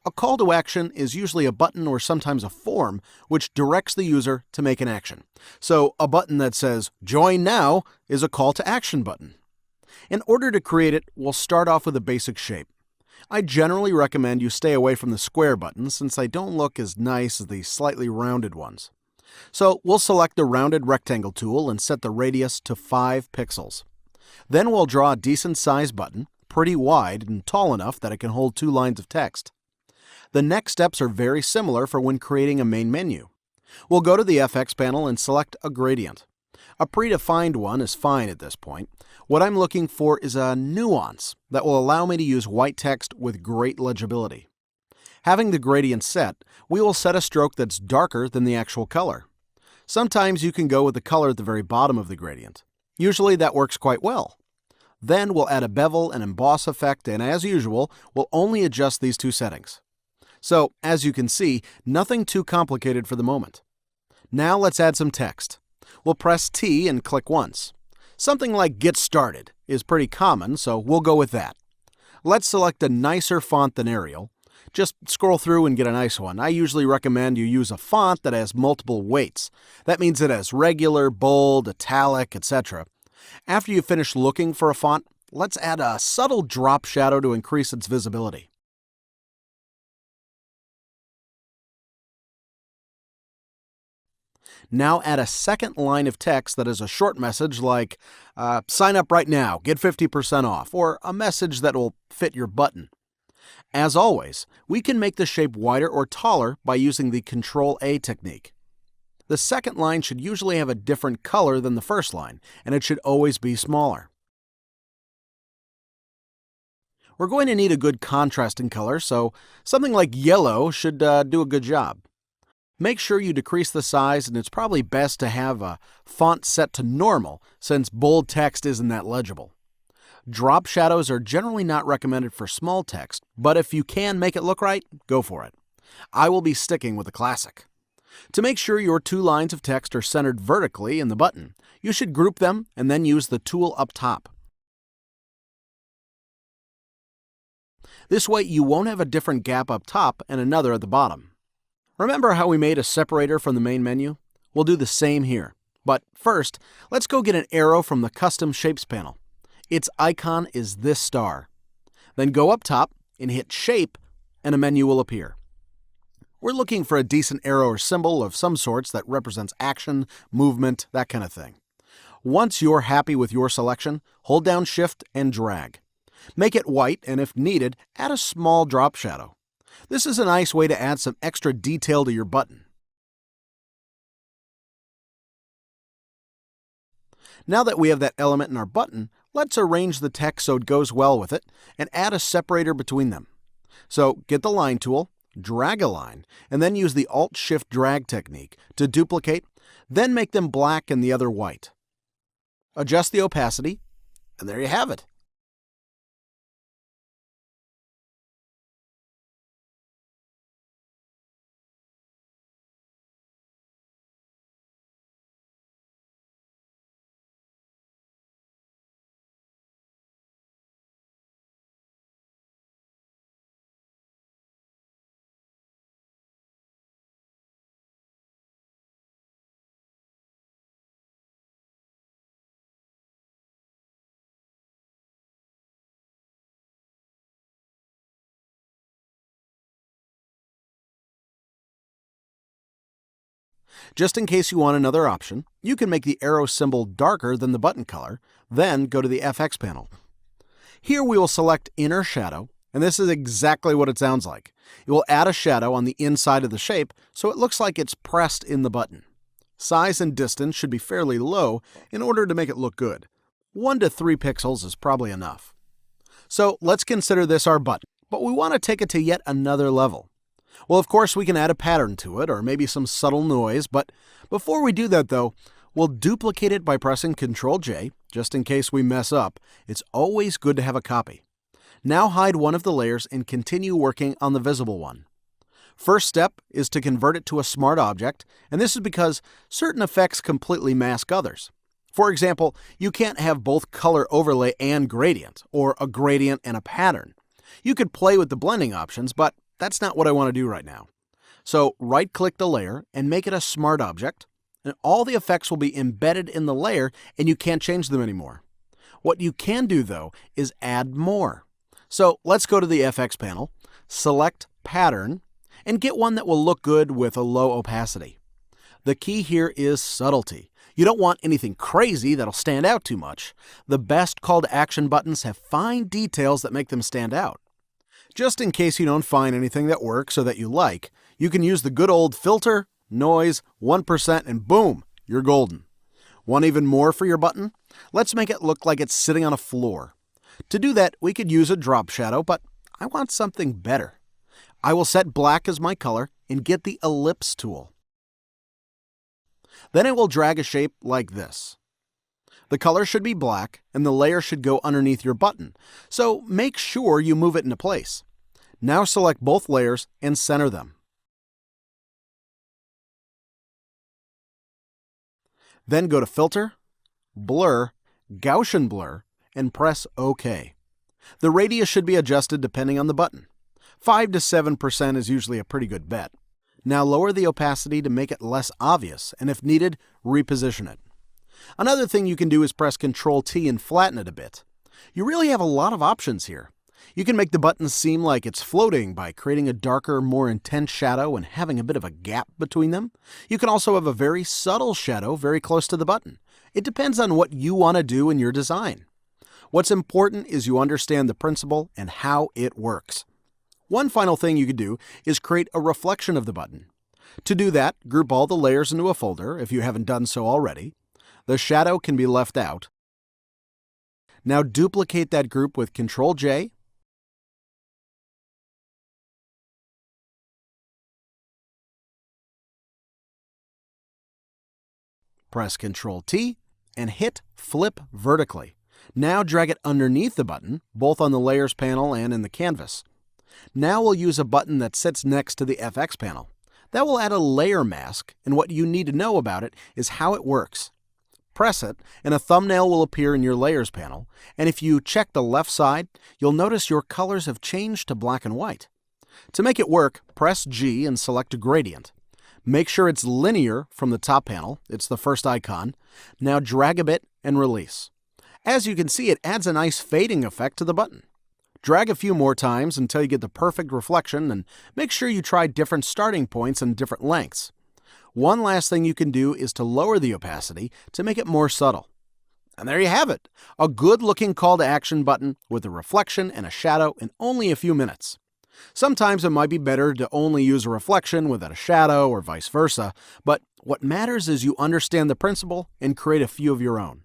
A call to action is usually a button or sometimes a form which directs the user to make an action. So a button that says "Join Now" is a call to action button. In order to create it, we'll start off with a basic shape. I generally recommend you stay away from the square buttons since they don't look as nice as the slightly rounded ones. So we'll select the rounded rectangle tool and set the radius to 5 pixels. Then we'll draw a decent sized button, pretty wide and tall enough that it can hold 2 lines of text. The next steps are very similar for when creating a main menu. We'll go to the FX panel and select a gradient. A predefined one is fine at this point. What I'm looking for is a nuance that will allow me to use white text with great legibility. Having the gradient set, we will set a stroke that's darker than the actual color. Sometimes you can go with the color at the very bottom of the gradient. Usually that works quite well. Then we'll add a bevel and emboss effect, and as usual, we'll only adjust these 2 settings. So, as you can see, nothing too complicated for the moment. Now let's add some text. We'll press T and click once. Something like "Get Started" is pretty common, so we'll go with that. Let's select a nicer font than Arial. Just scroll through and get a nice one. I usually recommend you use a font that has multiple weights. That means it has regular, bold, italic, etc. After you finish looking for a font, let's add a subtle drop shadow to increase its visibility. Now add a second line of text that is a short message like, "Sign up right now, get 50% off," or a message that will fit your button. As always, we can make the shape wider or taller by using the Control-A technique. The second line should usually have a different color than the first line, and it should always be smaller. We're going to need a good contrasting color, so something like yellow should do a good job. Make sure you decrease the size, and it's probably best to have a font set to normal since bold text isn't that legible. Drop shadows are generally not recommended for small text, but if you can make it look right, go for it. I will be sticking with the classic. To make sure your 2 lines of text are centered vertically in the button, you should group them and then use the tool up top. This way you won't have a different gap up top and another at the bottom. Remember how we made a separator from the main menu? We'll do the same here. But first, let's go get an arrow from the Custom Shapes panel. Its icon is this star. Then go up top and hit Shape, and a menu will appear. We're looking for a decent arrow or symbol of some sorts that represents action, movement, that kind of thing. Once you're happy with your selection, hold down Shift and drag. Make it white, and if needed, add a small drop shadow. This is a nice way to add some extra detail to your button. Now that we have that element in our button, let's arrange the text so it goes well with it and add a separator between them. So get the line tool, drag a line, and then use the Alt-Shift-Drag technique to duplicate, then make them black and the other white. Adjust the opacity, and there you have it. Just in case you want another option, you can make the arrow symbol darker than the button color, then go to the FX panel. Here we will select Inner Shadow, and this is exactly what it sounds like. It will add a shadow on the inside of the shape so it looks like it's pressed in the button. Size and distance should be fairly low in order to make it look good. 1 to 3 pixels is probably enough. So let's consider this our button, but we want to take it to yet another level. Well, of course, we can add a pattern to it, or maybe some subtle noise, but before we do that, though, we'll duplicate it by pressing Ctrl-J, just in case we mess up. It's always good to have a copy. Now hide one of the layers and continue working on the visible one. First step is to convert it to a smart object, and this is because certain effects completely mask others. For example, you can't have both color overlay and gradient, or a gradient and a pattern. You could play with the blending options, but that's not what I want to do right now. So right-click the layer and make it a smart object, and all the effects will be embedded in the layer and you can't change them anymore. What you can do, though, is add more. So let's go to the FX panel, select Pattern, and get one that will look good with a low opacity. The key here is subtlety. You don't want anything crazy that'll stand out too much. The best call to action buttons have fine details that make them stand out. Just in case you don't find anything that works or that you like, you can use the good old filter, noise, 1%, and boom, you're golden. Want even more for your button? Let's make it look like it's sitting on a floor. To do that, we could use a drop shadow, but I want something better. I will set black as my color and get the ellipse tool. Then I will drag a shape like this. The color should be black and the layer should go underneath your button, so make sure you move it into place. Now select both layers and center them. Then go to Filter, Blur, Gaussian Blur, and press OK. The radius should be adjusted depending on the button. 5 to 7% is usually a pretty good bet. Now lower the opacity to make it less obvious, and if needed, reposition it. Another thing you can do is press Ctrl-T and flatten it a bit. You really have a lot of options here. You can make the button seem like it's floating by creating a darker, more intense shadow and having a bit of a gap between them. You can also have a very subtle shadow very close to the button. It depends on what you want to do in your design. What's important is you understand the principle and how it works. One final thing you could do is create a reflection of the button. To do that, group all the layers into a folder if you haven't done so already. The shadow can be left out. Now duplicate that group with Ctrl-J, press Ctrl-T, and hit Flip vertically. Now drag it underneath the button, both on the Layers panel and in the canvas. Now we'll use a button that sits next to the FX panel. That will add a layer mask, and what you need to know about it is how it works. Press it, and a thumbnail will appear in your Layers panel, and if you check the left side, you'll notice your colors have changed to black and white. To make it work, press G and select a gradient. Make sure it's linear from the top panel. It's the first icon. Now drag a bit and release. As you can see, it adds a nice fading effect to the button. Drag a few more times until you get the perfect reflection, and make sure you try different starting points and different lengths. One last thing you can do is to lower the opacity to make it more subtle. And there you have it, a good-looking call to action button with a reflection and a shadow in only a few minutes. Sometimes it might be better to only use a reflection without a shadow or vice versa, but what matters is you understand the principle and create a few of your own.